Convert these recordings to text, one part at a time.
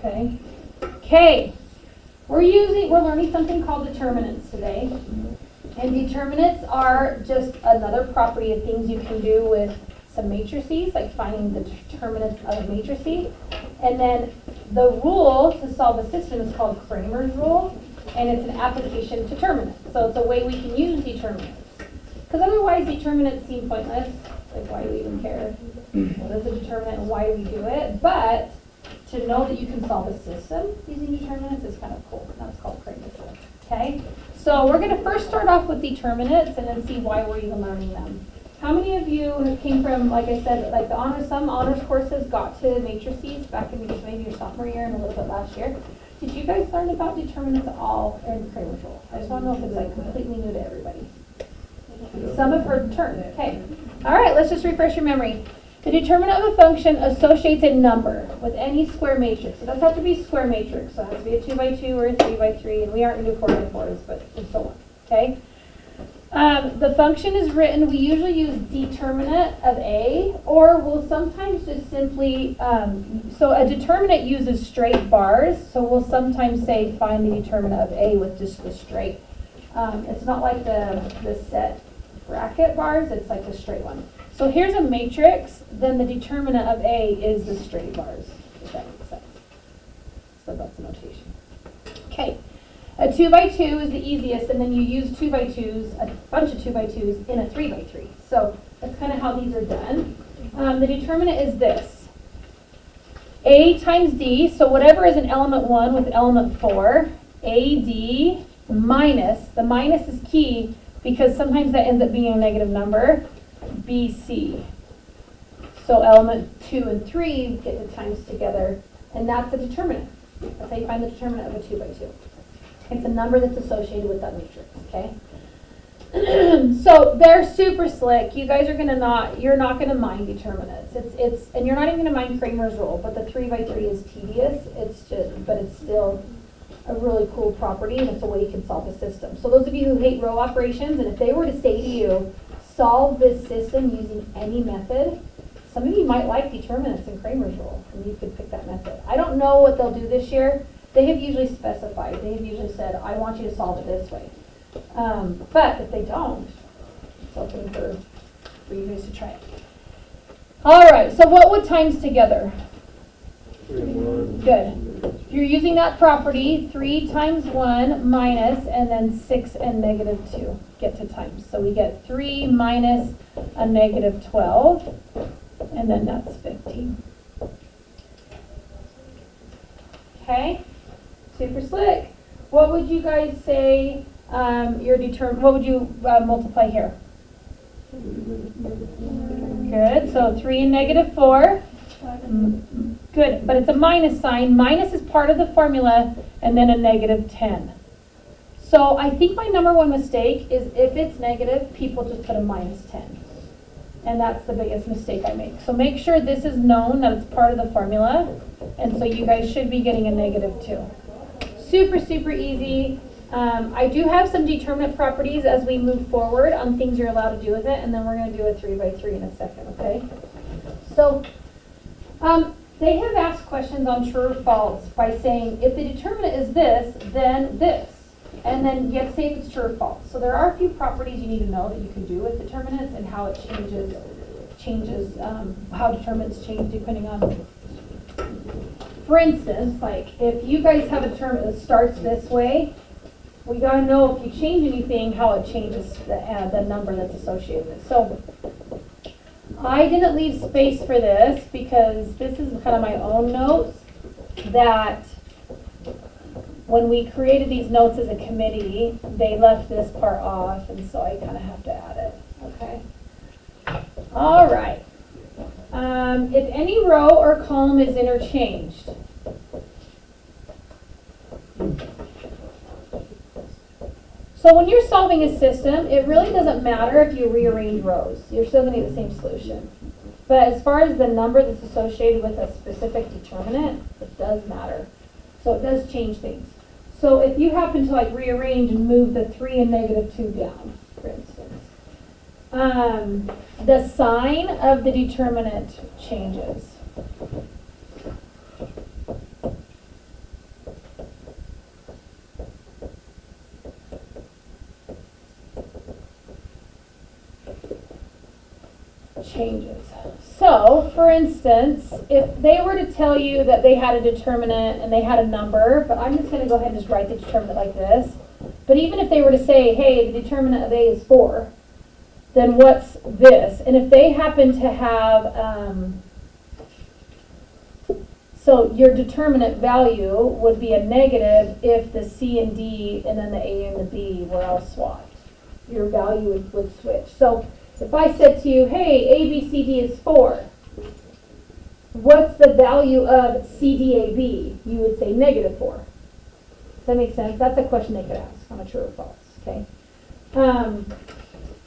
Okay. Okay. We're learning something called determinants today. And determinants are just another property of things you can do with some matrices, like finding the determinants of a matrice. And then the rule to solve a system is called Cramer's rule, and it's an application of determinants. So it's a way we can use determinants. Because otherwise determinants seem pointless. Like, why do we even care? What is a determinant and why do we do it? But to know that you can solve a system using determinants is kind of cool. That's called Cramer's rule. Okay? So we're going to first start off with determinants and then see why we're even learning them. How many of you came from, like I said, like some honors courses got to matrices back in maybe your sophomore year and a little bit last year? Did you guys learn about determinants at all in Cramer's rule? I just want to know if it's like completely new to everybody. Some have heard the term. Okay. All right, let's just refresh your memory. The determinant of a function associates a number with any square matrix. So it doesn't have to be square matrix. So it has to be a 2 by 2 or a 3 by 3, and we aren't going to do 4 by 4s, but and so on. Okay. The function is written, we usually use determinant of A, or we'll sometimes just simply, so a determinant uses straight bars, so we'll sometimes say find the determinant of A with just the straight. It's not like the set bracket bars, it's like the straight one. So here's a matrix, then the determinant of A is the straight bars, if that makes sense. So that's the notation. Okay. A 2 by 2 is the easiest, and then you use 2 by 2s, a bunch of 2 by 2s in a 3 by 3. So that's kind of how these are done. The determinant is this. A times D, so whatever is an element 1 with element 4, AD minus, the minus is key because sometimes that ends up being a negative number, BC. So element 2 and 3 get the times together, and that's the determinant. That's how you find the determinant of a 2 by 2. It's a number that's associated with that matrix, okay? So they're super slick. You guys are you're not gonna mind determinants. And you're not even gonna mind Cramer's rule, but the 3 by 3 is tedious. But it's still a really cool property, and it's a way you can solve a system. So those of you who hate row operations, and if they were to say to you, solve this system using any method, some of you might like determinants in Cramer's rule, and you could pick that method. I don't know what they'll do this year. They have usually specified. They have usually said, I want you to solve it this way. But if they don't, it's open for you guys to try it. All right, so what would times together? 3 and 1. Good. If you're using that property, 3 times 1 minus, and then 6 and negative 2 get to times. So we get 3 minus a negative 12, and then that's 15. Okay? Super slick. What would you guys say what would you multiply here? Good. So 3 and negative 4. Good. But it's a minus sign. Minus is part of the formula, and then a negative 10. So I think my number one mistake is if it's negative, people just put a minus 10. And that's the biggest mistake I make. So make sure this is known that it's part of the formula. And so you guys should be getting a negative 2. Super, super easy. I do have some determinant properties as we move forward on things you're allowed to do with it, and then we're going to do a 3 by 3 in a second, okay? So they have asked questions on true or false by saying, if the determinant is this, then this. And then you have to say if it's true or false. So there are a few properties you need to know that you can do with determinants and how it changes how determinants change depending on. For instance, like if you guys have a term that starts this way, we got to know if you change anything, how it changes the number that's associated with it. So I didn't leave space for this because this is kind of my own notes that when we created these notes as a committee, they left this part off, and so I kind of have to add it. Okay. All right. If any row or column is interchanged, so when you're solving a system, it really doesn't matter if you rearrange rows. You're still going to get the same solution. But as far as the number that's associated with a specific determinant, it does matter. So it does change things. So if you happen to like rearrange and move the 3 and negative 2 down, for instance, the sign of the determinant changes. changes. So, for instance, if they were to tell you that they had a determinant and they had a number, but I'm just going to go ahead and just write the determinant like this. But even if they were to say, hey, the determinant of A is 4, then what's this? And if they happen to have, so your determinant value would be a negative if the C and D and then the A and the B were all swapped. Your value would switch. So if I said to you, hey, A, B, C, D is 4, what's the value of C, D, A, B? You would say negative 4. Does that make sense? That's a question they could ask on a true or false, okay?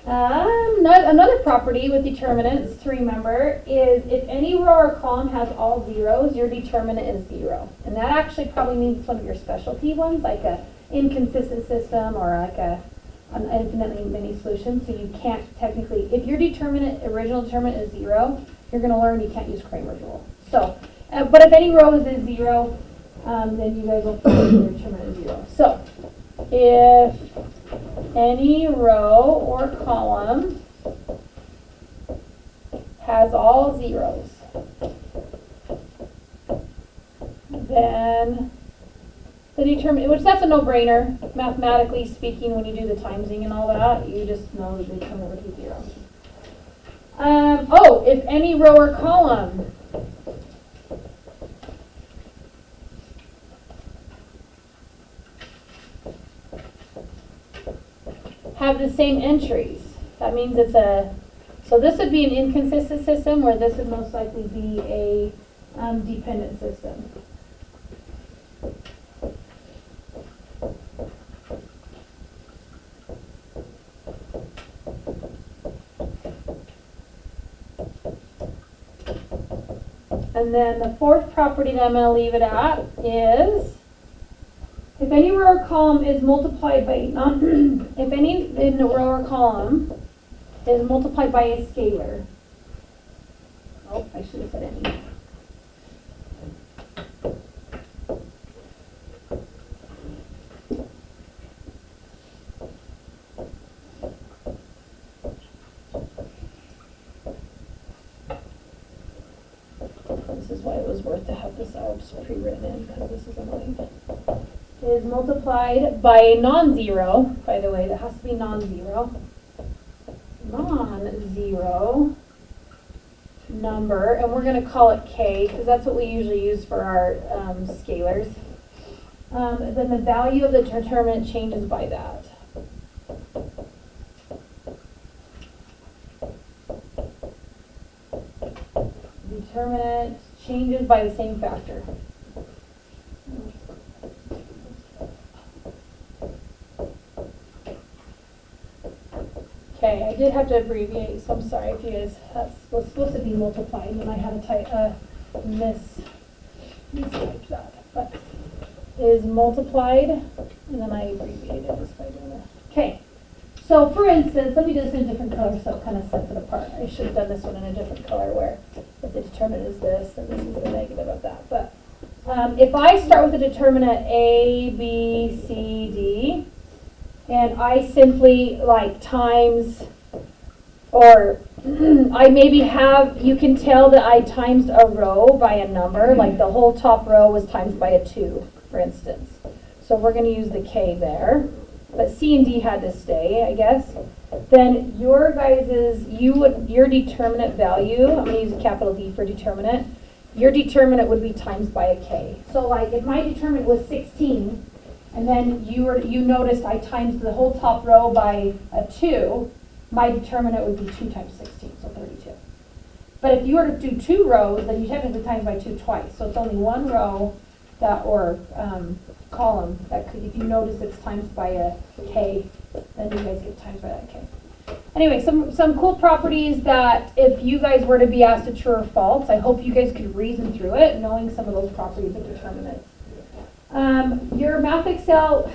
Another property with determinants to remember is if any row or column has all zeros, your determinant is 0. And that actually probably means it's one of your specialty ones, like a inconsistent system or like an infinitely many solution. So you can't technically, if your original determinant is 0, you're going to learn you can't use Cramer's rule. So, but if any row is 0, then you guys will find your determinant is 0. So, if any row or column has all zeros, then the determinant, which that's a no-brainer, mathematically speaking, when you do the timesing and all that, you just know the determinant would be 0. If any row or column have the same entries, that means it's so this would be an inconsistent system where this would most likely be a dependent system. And then the fourth property that I'm going to leave it at is if any row or column is multiplied by if any in the row or column is multiplied by a scalar. Oh, I should have said any. This is why it was worth to have this ALPS pre-written in, because this is annoying. Is multiplied by a non-zero, by the way, that has to be non-zero number, and we're going to call it K, because that's what we usually use for our scalars. Then the value of the determinant changes by that. Determinant changes by the same factor. Okay, I did have to abbreviate, so I'm sorry if you guys, that was supposed to be multiplied, and I had to type mistype that, but it is multiplied, and then I abbreviated this by doing it. Okay, so for instance, let me do this in a different color so it kind of sets it apart. I should have done this one in a different color where if the determinant is this, then this is the negative of that. But if I start with the determinant A, B, C, D, and I simply like times, or I maybe have, you can tell that I times a row by a number, like the whole top row was times by a 2, for instance. So we're going to use the K there, but C and D had to stay, I guess. Then your guys's, your determinant value, I'm going to use a capital D for determinant, your determinant would be times by a K. So like if my determinant was 16, and then you noticed I times the whole top row by a 2, my determinant would be 2 times 16, so 32. But if you were to do 2 rows, then you technically times by 2 twice. So it's only 1 row that, or column that could, if you notice it's times by a K, then you guys get times by that K. Anyway, some cool properties that if you guys were to be asked a true or false, I hope you guys could reason through it, knowing some of those properties of determinants. Your Math Excel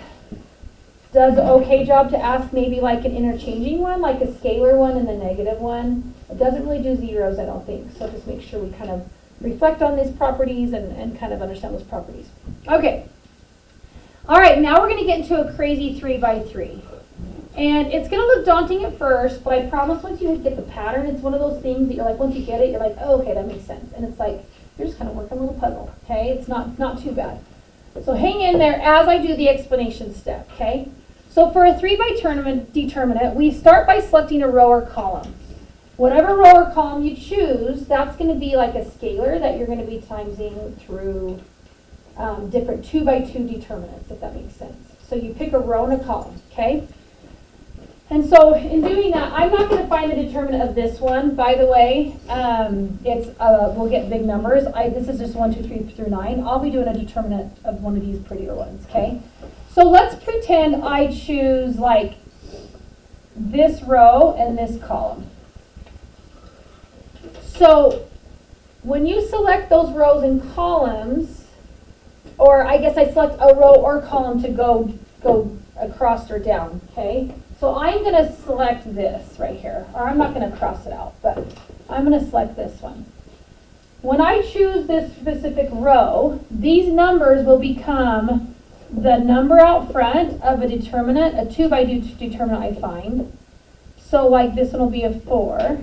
does an okay job to ask maybe like an interchanging one, like a scalar one and the negative one. It doesn't really do zeros, I don't think. So just make sure we kind of reflect on these properties and kind of understand those properties. Okay. All right, now we're going to get into a crazy 3 by 3. And it's gonna look daunting at first, but I promise once you get the pattern, it's one of those things that you're like, once you get it, you're like, oh, okay, that makes sense. And it's like, you're just kind of working a little puzzle, okay? It's not too bad. So hang in there as I do the explanation step, okay? So for a 3x determinant, we start by selecting a row or column. Whatever row or column you choose, that's going to be like a scalar that you're going to be timesing through different 2x2 determinants, if that makes sense. So you pick a row and a column, okay? And so in doing that, I'm not going to find the determinant of this one, by the way. We'll get big numbers. This is just 1, 2, 3 through 9. I'll be doing a determinant of one of these prettier ones, okay? So let's pretend I choose like this row and this column. So when you select those rows and columns, or I guess I select a row or column to go across or down, okay? So I'm going to select this right here, or I'm not going to cross it out, but I'm going to select this one. When I choose this specific row, these numbers will become the number out front of a determinant, a 2x2 determinant I find. So like this one will be a 4,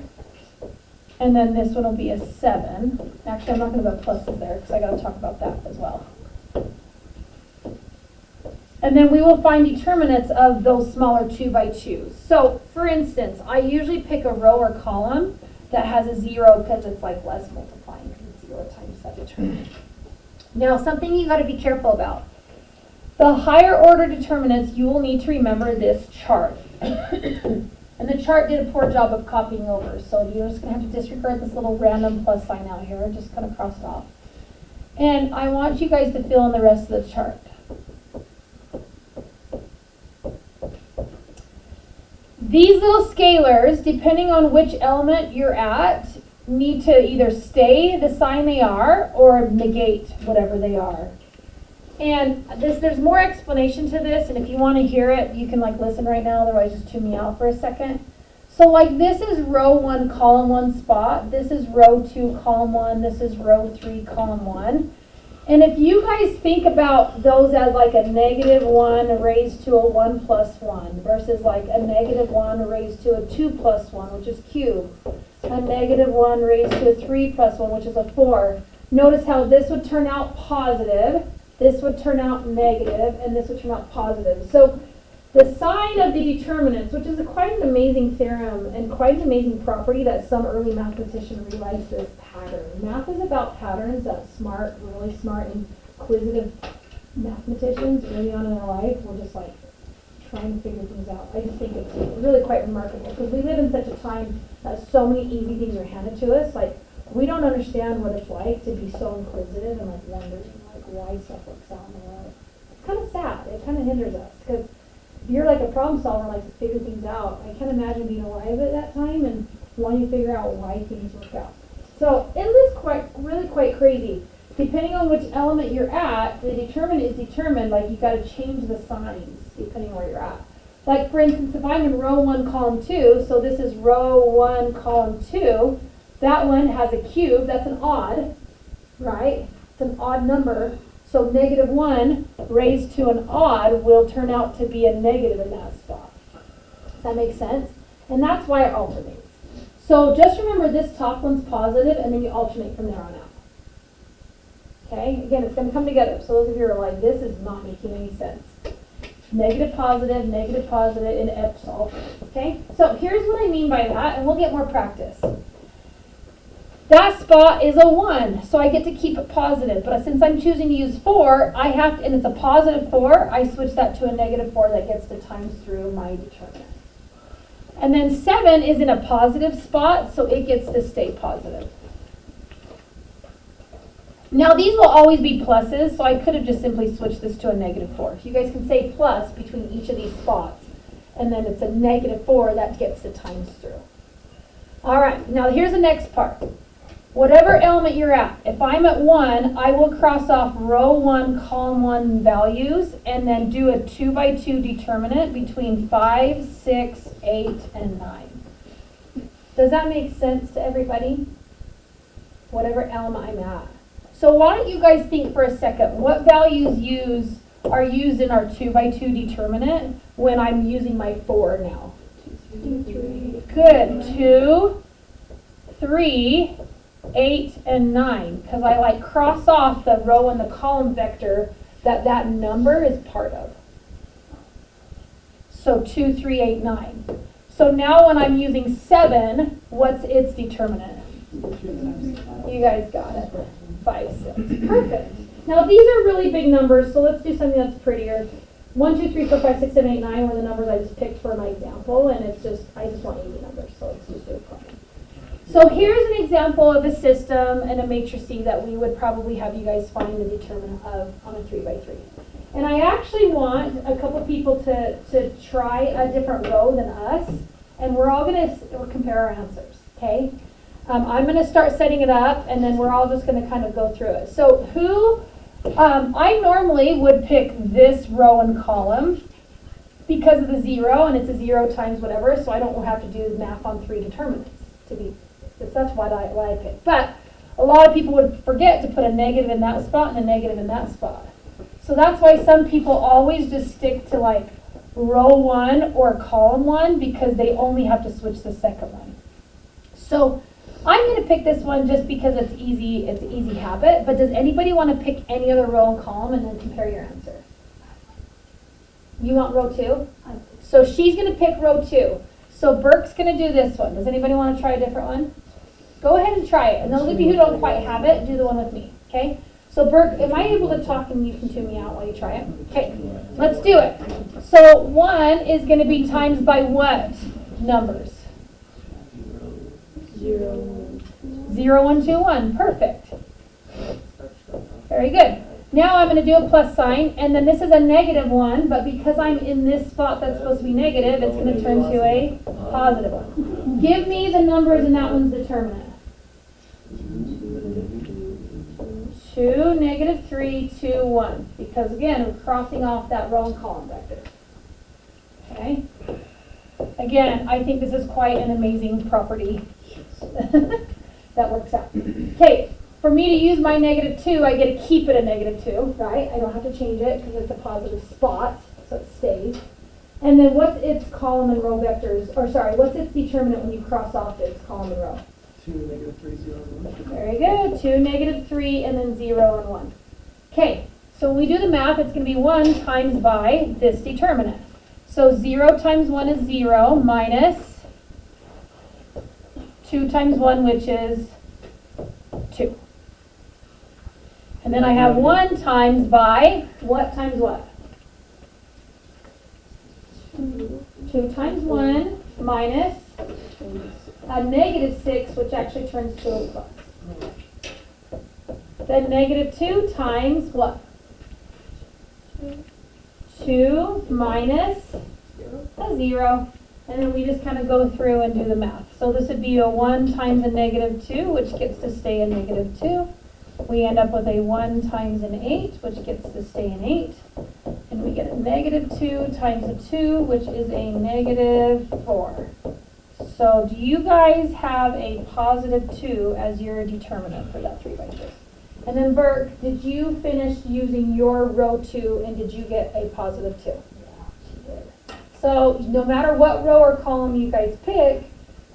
and then this one will be a 7. Actually, I'm not going to put pluses there because I got to talk about that as well. And then we will find determinants of those smaller 2x2s. So, for instance, I usually pick a row or column that has a 0 because it's like less multiplying because it's 0 times that determinant. Now, something you got to be careful about. The higher order determinants, you will need to remember this chart. And the chart did a poor job of copying over, so you're just going to have to disregard this little random plus sign out here and just kind of cross it off. And I want you guys to fill in the rest of the chart. These little scalars, depending on which element you're at, need to either stay the sign they are or negate whatever they are. And there's more explanation to this, and if you want to hear it, you can like listen right now, otherwise just tune me out for a second. So like this is row 1, column 1 spot. This is row 2, column 1. This is row 3, column 1. And if you guys think about those as like a -1 raised to a 1 plus 1 versus like a -1 raised to a 2 plus 1, which is cubed, a -1 raised to a 3 plus 1, which is a 4. Notice how this would turn out positive, this would turn out negative, and this would turn out positive. So the sign of the determinants, which is quite an amazing theorem and quite an amazing property that some early mathematician realized this pattern. Math is about patterns that smart, really smart, inquisitive mathematicians early on in their life were just like trying to figure things out. I just think it's really quite remarkable because we live in such a time that so many easy things are handed to us. Like we don't understand what it's like to be so inquisitive and like wondering like why stuff works out in the world. It's kind of sad. It kind of hinders us because if you're like a problem solver, like to figure things out, I can't imagine being alive at that time and wanting to figure out why things work out. So isn't this really quite crazy? Depending on which element you're at, the determinant is determined, like you got to change the signs depending where you're at. Like for instance, if I'm in row 1, column 2, so this is row 1, column 2, that one has a cube, that's an odd, right? It's an odd number. So -1 raised to an odd will turn out to be a negative in that spot. Does that make sense? And that's why it alternates. So just remember this top one's positive and then you alternate from there on out. Okay, again, it's going to come together. So those of you who are like, this is not making any sense. Negative, positive, and it just alternates. Okay, so here's what I mean by that, and we'll get more practice. That spot is a 1, so I get to keep it positive. But since I'm choosing to use 4, I have to, and it's a positive 4, I switch that to a -4 that gets to times through my determinant. And then 7 is in a positive spot, so it gets to stay positive. Now these will always be pluses, so I could have just simply switched this to a -4. You guys can say plus between each of these spots, and then it's a -4 that gets to times through. All right, now here's the next part. Whatever element you're at, if I'm at 1, I will cross off row 1, column 1 values, and then do a 2x2 determinant between 5, 6, 8, and 9. Does that make sense to everybody? Whatever element I'm at. So why don't you guys think for a second, what values use are used in our 2 by 2 determinant when I'm using my 4 now? Good. 2, 3, 8, and 9. Because I like cross off the row and the column vector that number is part of. So 2, 3, 8, 9. So now when I'm using 7, what's its determinant? You guys got it. 5, 6. Perfect. Now these are really big numbers, so let's do something that's prettier. 1, 2, 3, 4, 5, 6, 7, 8, 9 were the numbers I just picked for my example, and I just want easy numbers, so let's just do it fine. So here's an example of a system and a matrix that we would probably have you guys find the determinant of on a 3 by 3. And I actually want a couple people to try a different row than us, and we're all going to compare our answers, okay? I'm going to start setting it up, and then we're all just going to kind of go through it. So I normally would pick this row and column because of the 0, and it's a 0 times whatever, so I don't have to do math on 3 determinants that's what I pick. But a lot of people would forget to put a negative in that spot and a negative in that spot. So that's why some people always just stick to like row 1 or column 1 because they only have to switch the second one. So I'm going to pick this one just because it's easy. It's an easy habit. But does anybody want to pick any other row and column and then compare your answer? You want row 2? So she's going to pick row 2. So Burke's going to do this one. Does anybody want to try a different one? Go ahead and try it. And those of you who don't quite have it, do the one with me. Okay? So Burke, am I able to talk and you can tune me out while you try it? Okay, let's do it. So 1 is going to be times by what numbers? 0, 1, 2, 1. Perfect. Very good. Now I'm going to do a plus sign, and then this is a negative 1, but because I'm in this spot that's supposed to be negative, it's going to turn to a positive 1. Give me the numbers in that one's determinant. 2, negative 3, 2, 1. Because again, we're crossing off that row and column vector. Okay? Again, I think this is quite an amazing property that works out. Okay, for me to use my negative 2, I get to keep it a negative 2, right? I don't have to change it because it's a positive spot, so it stays. And then what's its column and row vectors, or sorry, what's its determinant when you cross off its column and row? 2, negative 3, 0, 1. Very good. 2, negative 3, and then 0 and 1. Okay, so when we do the math, it's going to be 1 times by this determinant. So 0 times 1 is 0 minus 2 times 1, which is 2. And then I have 1 times by what times what? 2 times 1 minus a negative 6, which actually turns to a plus. Then negative 2 times what? 2 minus a 0. And then we just kind of go through and do the math. So this would be a 1 times a negative 2, which gets to stay a negative 2. We end up with a 1 times an 8, which gets to stay an 8. And we get a negative 2 times a 2, which is a negative 4. So do you guys have a positive 2 as your determinant for that 3 by 3? And then Burke, did you finish using your row 2 and did you get a positive 2? Yeah, she did. So no matter what row or column you guys pick,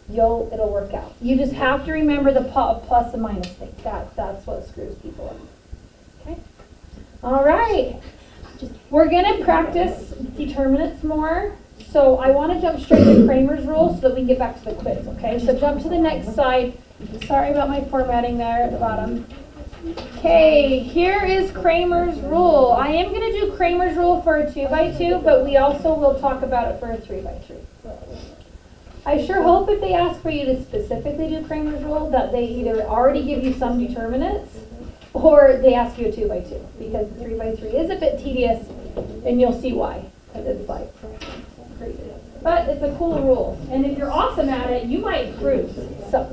it'll work out. You just have to remember the plus and minus thing. That's what screws people up. Okay? All right. We're going to practice determinants more. So I want to jump straight to Cramer's rule so that we can get back to the quiz, okay? So jump to the next slide. Sorry about my formatting there at the bottom. Okay, here is Cramer's rule. I am going to do Cramer's rule for a 2 by 2, but we also will talk about it for a 3 by 3. I sure hope if they ask for you to specifically do Cramer's rule that they either already give you some determinants or they ask you a 2 by 2, because the 3 by 3 is a bit tedious, and you'll see why, because it's like crazy. But it's a cool rule, and if you're awesome at it, you might cruise. So,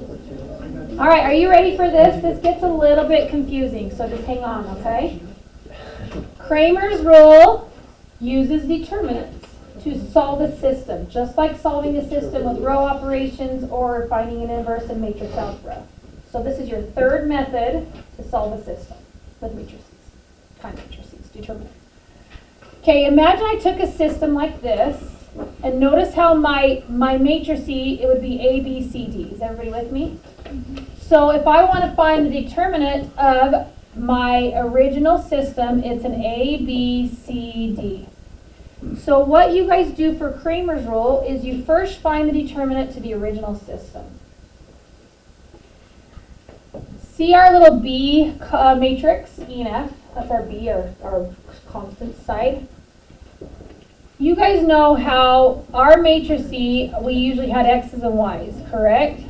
all right, are you ready for this? This gets a little bit confusing, so just hang on, okay? Cramer's rule uses determinants to solve a system, just like solving a system with row operations or finding an inverse in matrix algebra. So this is your third method to solve a system with matrices, time matrices, determinants. Okay, imagine I took a system like this, and notice how my matrix, it would be A, B, C, D. Is everybody with me? So if I want to find the determinant of my original system, it's an A, B, C, D. So what you guys do for Cramer's rule is you first find the determinant to the original system. See our little B matrix, E and F, that's our B, our constant side. You guys know how our matrix C, we usually had X's and Y's, correct?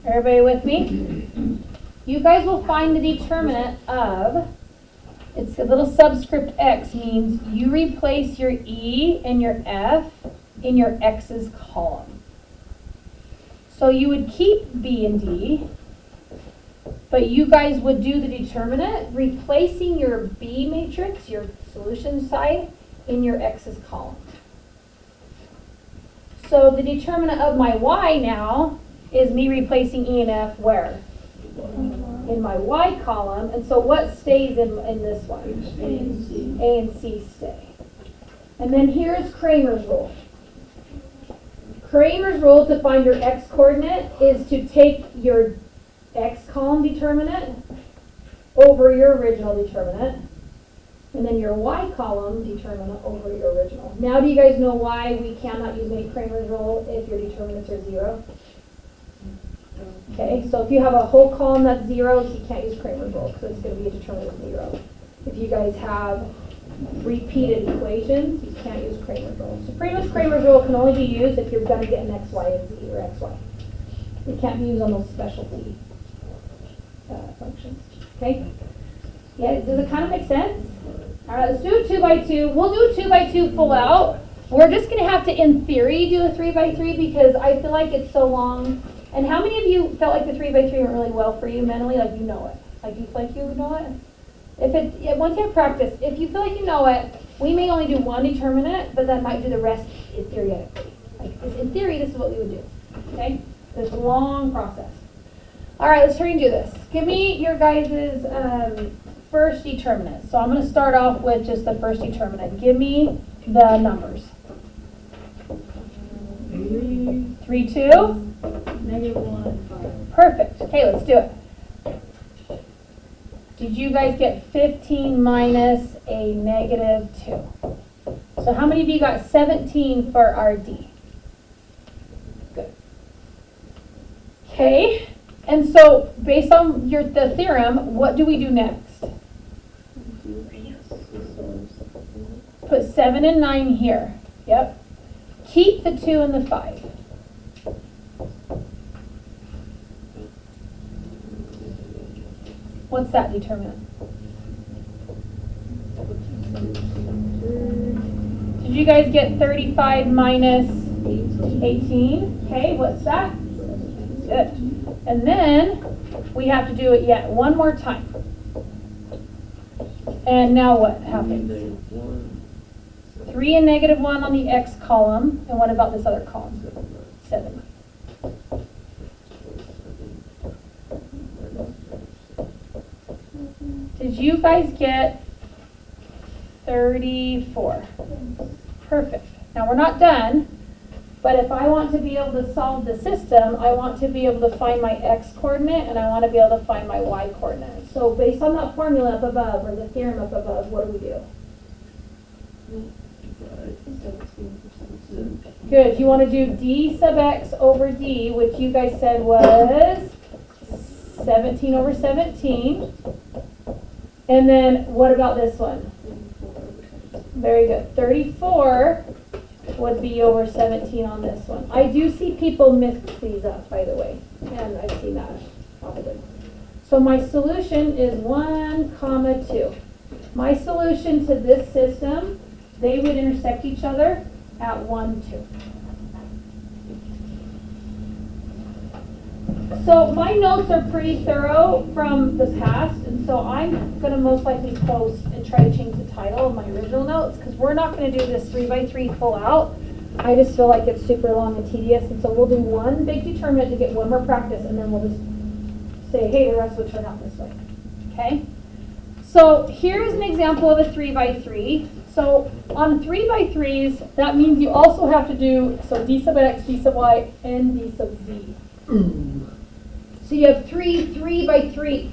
Everybody with me? You guys will find the determinant of, it's a little subscript X, means you replace your E and your F in your X's column. So you would keep B and D, but you guys would do the determinant, replacing your B matrix, your solution side, in your X's column. So the determinant of my Y now is me replacing E and F where? In my Y column. And so what stays in this one? A and C. A and C stay. And then here's Cramer's rule. Cramer's rule to find your X coordinate is to take your X column determinant over your original determinant, and then your Y column determinant over your original. Now do you guys know why we cannot use Cramer's rule if your determinants are 0? Okay, so if you have a whole column that's zeros, you can't use Cramer's rule because it's going to be a determinant of 0. If you guys have repeated equations, you can't use Cramer's rule. So pretty much Cramer's rule can only be used if you're going to get an x, y, and z, or x, y. It can't be used on those specialty functions. Okay? Yeah, does it kind of make sense? All right, let's do a 2 by 2. We'll do a 2 by 2 full out. We're just going to have to, in theory, do a 3 by 3 because I feel like it's so long. And how many of you felt like the 3 by 3 went really well for you mentally? Like you know it. Like you feel like you know it? Once you have practice, if you feel like you know it, we may only do one determinant, but that might do the rest theoretically. Like in theory, this is what we would do. Okay? It's a long process. All right, let's try and do this. Give me your guys' first determinant. So I'm going to start off with just the first determinant. Give me the numbers. 3, 2. -1, 5. Perfect. Okay, let's do it. Did you guys get 15 minus a -2? So how many of you got 17 for our D? Good. Okay, and so based on the theorem, what do we do next? Put 7 and 9 here. Yep. Keep the 2 and the 5. What's that determinant? Did you guys get 35 minus 18? Okay, what's that? Good. And then we have to do it yet one more time. And now what happens? 3 and -1 on the X column. And what about this other column? 7. Did you guys get 34? Perfect. Now we're not done, but if I want to be able to solve the system, I want to be able to find my X coordinate and I want to be able to find my Y coordinate. So based on that formula up above, or the theorem up above, what do we do? Good. You want to do D sub X over D, which you guys said was 17 over 17. And then what about this one? Very good. 34 would be over 17 on this one. I do see people mix these up, by the way. And I've seen that often. So my solution is 1, 2. My solution to this system, they would intersect each other at 1, 2. So my notes are pretty thorough from the past, and so I'm going to most likely post and try to change the title of my original notes because we're not going to do this 3 by 3 full out. I just feel like it's super long and tedious, and so we'll do one big determinant to get one more practice, and then we'll just say, hey, the rest will turn out this way. Okay? So here's an example of a 3 by 3. So on 3x3s, that means you also have to do, so d sub x, d sub y, and d sub z. So you have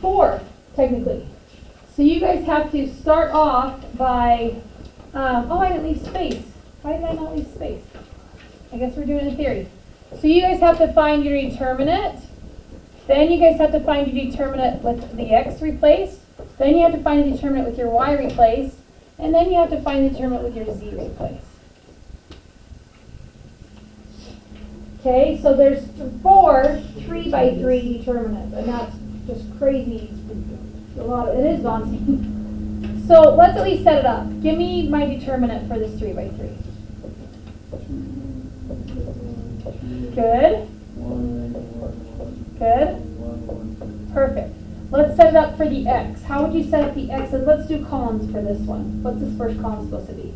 4 technically. So you guys have to start off by, oh, I didn't leave space. Why did I not leave space? I guess we're doing it in theory. So you guys have to find your determinant. Then you guys have to find your determinant with the x replaced. Then you have to find the determinant with your y replaced. And then you have to find the determinant with your z replaced. Okay, so there's 4 3x3 determinants, and that's just crazy. A lot of, it is daunting. So let's at least set it up. Give me my determinant for this 3x3. Good. Good. Perfect. Let's set it up for the x. How would you set up the x's? Let's do columns for this one. What's this first column supposed to be?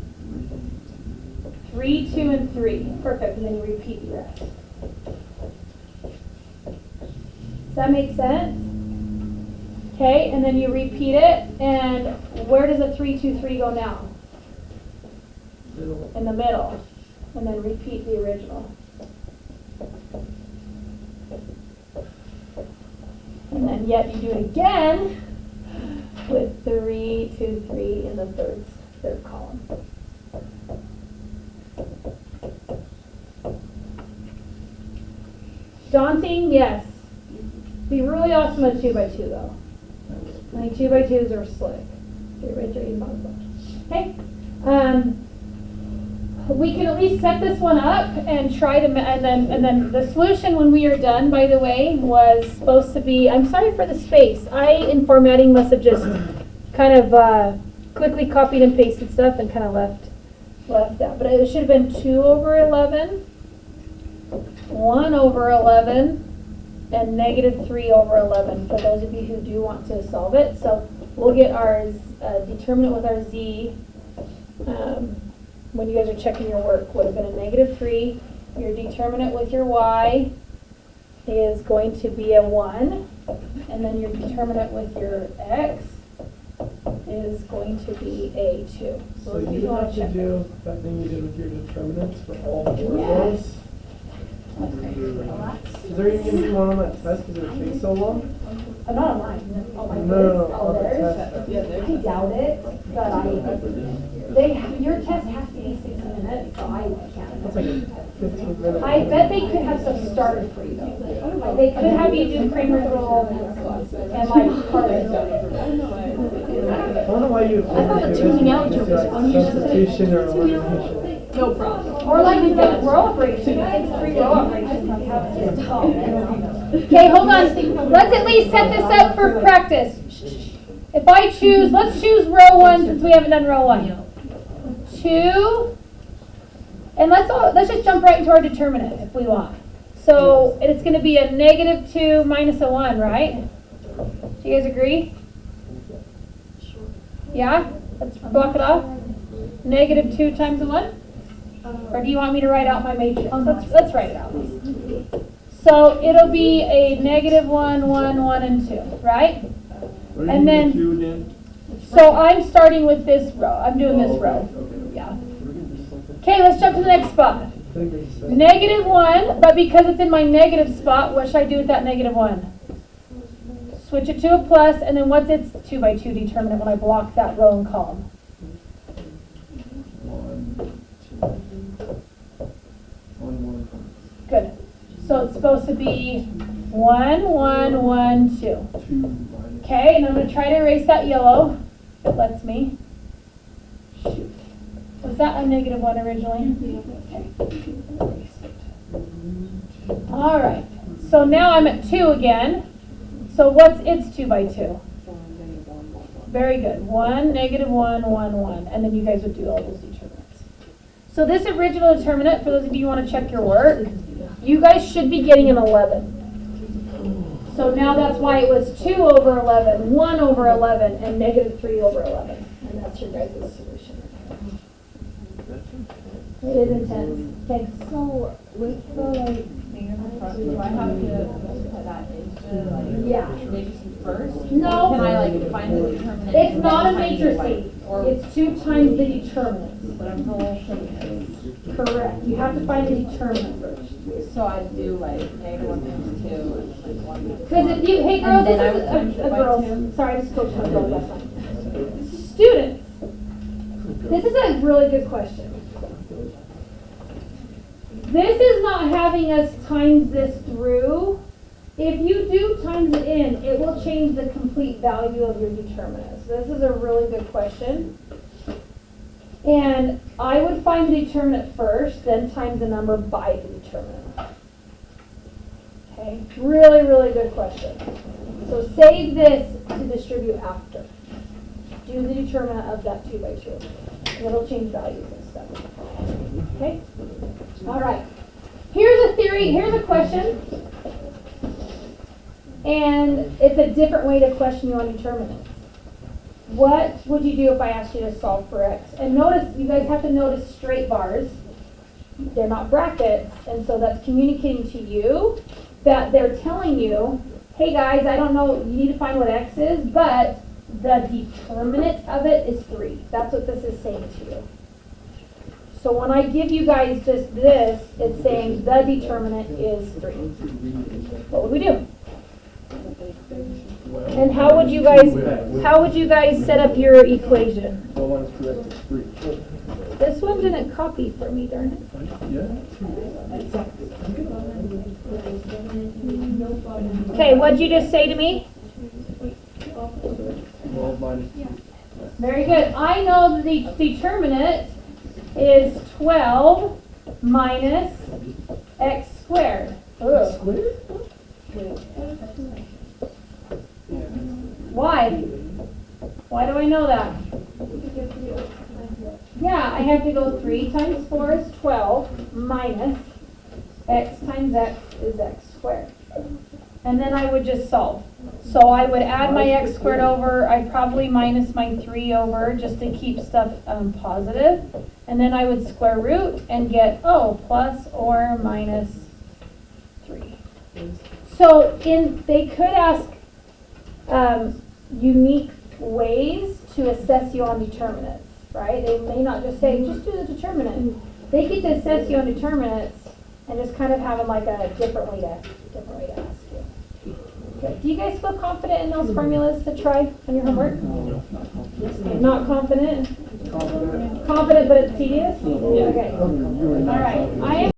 3, 2, and 3. Perfect. And then you repeat the rest. Does that make sense? Okay, and then you repeat it. And where does a 3, 2, 3 go now? In the middle. And then repeat the original. And then yet you do it again with 3, 2, 3 in the third column. Daunting? Yes. Be really awesome at 2x2 though. I think 2x2s are slick. Okay. We can at least set this one up and try to, and then the solution when we are done, by the way, was supposed to be, I'm sorry for the space. I, in formatting, must have just kind of quickly copied and pasted stuff and kind of left that. But it should have been 2/11, 1/11, and -3/11 for those of you who do want to solve it. So we'll get our determinant with our z. When you guys are checking your work, would have been a -3. Your determinant with your y is going to be a 1. And then your determinant with your x is going to be a 2. So you have to do that thing you did with your determinants for all 4 of those? Is there even going to be one on that test because it would take so long? Not on mine. On my No, on the theirs. test. I doubt it, but your test has to be 60 minutes, so I can't. That's like a 15 minute. I bet they could have stuff started for you though. Like they could have you do Cramer's rule and like part of it. I don't know why you. I thought the tuning out joke was funny. Substitution or elimination. No problem. Or like row operation, it takes 3 row operations. Okay, hold on. Let's at least set this up for practice. If I choose, let's choose row 1 since we haven't done row 1. 2, and let's just jump right into our determinant if we want. So it's going to be a -2 minus a 1, right? Do you guys agree? Yeah? Let's block it off. -2 times a 1? Or do you want me to write out my matrix? Let's write it out. So it'll be a -1, 1, 1, and 2, right? And then, so I'm starting with this row. I'm doing this row. Yeah. Okay, let's jump to the next spot. -1, but because it's in my negative spot, what should I do with that -1? Switch it to a plus, and then what's its 2x2 determinant when I block that row and column? 1. Good. So it's supposed to be 1, 1, 1, 2. 2 minus. Okay, and I'm going to try to erase that yellow. If it lets me. Shoot. Was that a -1 originally? Okay. All right. So now I'm at 2 again. So what's its 2x2? Very good. 1, -1, 1, 1. And then you guys would do all those determinants. So this original determinant, for those of you who want to check your work, you guys should be getting an 11. So now that's why it was 2/11, 1/11, and -3/11. And that's your guys' solution. It is intense. Thanks. So with the do I have to put that into Yeah. matrices first? No. Can I find the determinant? It's not a matrice. Or, It's 2 times the determinants. but I'm whole thing is, Correct. You have to find the determinant first. so I'd do like -1 times 2 and like 1 times Because 1. if you, hey girls, And then I this would is times it a by girls, 2. sorry, I just coached my girls last night. Students, this is a really good question. This is not having us times this through. If you do times it in, it will change the complete value of your determinant. So this is a really good question. And I would find the determinant first, then times the number by the determinant. Okay, really, really good question. So save this to distribute after. Do the determinant of that 2 by 2. And it'll change values and stuff. Okay? All right. Here's a theory, here's a question. And it's a different way to question you on determinants. What would you do if I asked you to solve for x? And notice, you guys have to notice straight bars. They're not brackets. And so that's communicating to you that they're telling you, hey guys, I don't know, you need to find what x is, but the determinant of it is 3. That's what this is saying to you. So when I give you guys just this, it's saying the determinant is 3. What would we do? And how would you guys set up your equation? This one didn't copy for me, darn it. Okay, what'd you just say to me? Very good. I know the determinant is 12 minus x squared. Why? Why do I know that? Yeah, I have to go 3 times 4 is 12 minus x times x is x squared. And then I would just solve. So I would add my x squared over, I'd probably minus my 3 over just to keep stuff positive. And then I would square root and get, plus or minus 3. So they could ask unique ways to assess you on determinants, right? They may not just say, just do the determinant. They get to assess you on determinants and just kind of have like a different way to ask you. Okay. Do you guys feel confident in those formulas to try on your homework? Not confident? Confident, but it's tedious? Okay. All right. I am